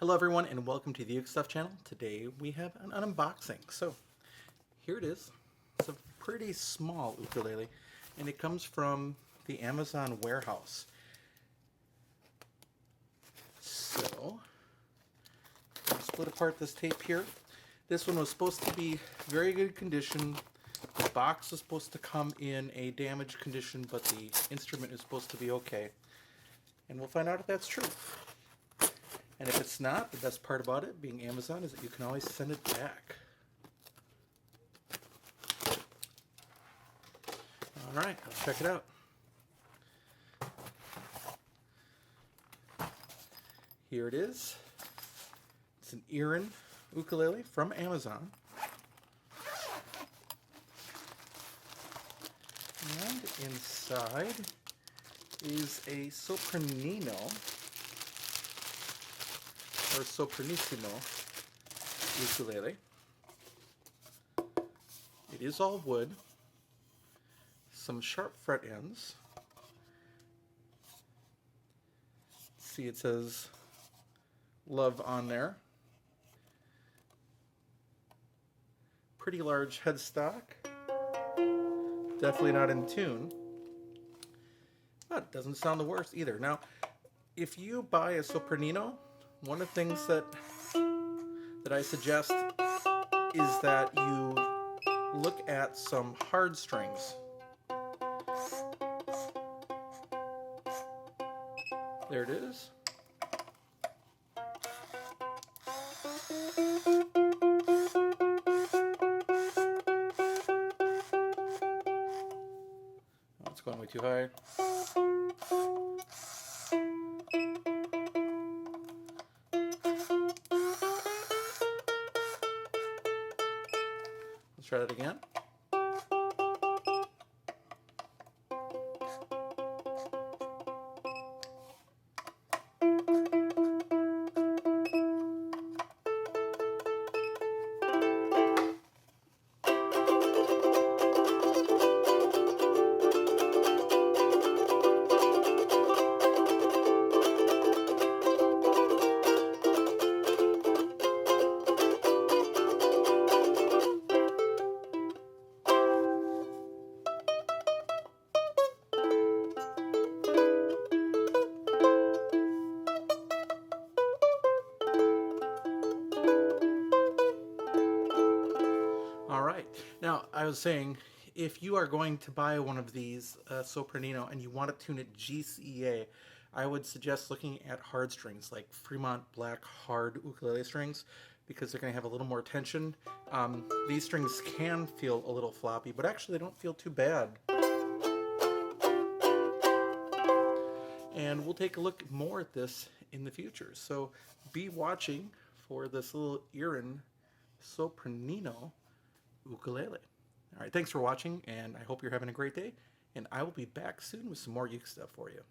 Hello everyone and welcome to the UkeStuff channel. Today we have an unboxing. So here it is. It's a pretty small ukulele and it comes from the Amazon warehouse. So I'll split apart this tape here. This one was supposed to be very good condition. The box was supposed to come in a damaged condition, but the instrument is supposed to be okay. And we'll find out if that's true. And if it's not, the best part about it being Amazon is that you can always send it back. Alright, let's check it out. Here it is. It's an Irin ukulele from Amazon. And inside is a Sopranino or Sopranissimo ukulele. It is all wood, some sharp fret ends. See, it says love on there. Pretty large headstock. Definitely not in tune. But it doesn't sound the worst either. Now, if you buy a Sopranino, one of the things that I suggest is that you look at some hard strings. There it is. Oh, it's going way too high. Let's try that again. All right. Now, I was saying, if you are going to buy one of these Sopranino and you want to tune it GCA, I would suggest looking at hard strings like Fremont Black hard ukulele strings because they're going to have a little more tension. These strings can feel a little floppy, but actually they don't feel too bad. And we'll take a look more at this in the future. So be watching for this little Irin Sopranino ukulele. All right, thanks for watching, and I hope you're having a great day, and I will be back soon with some more uke stuff for you.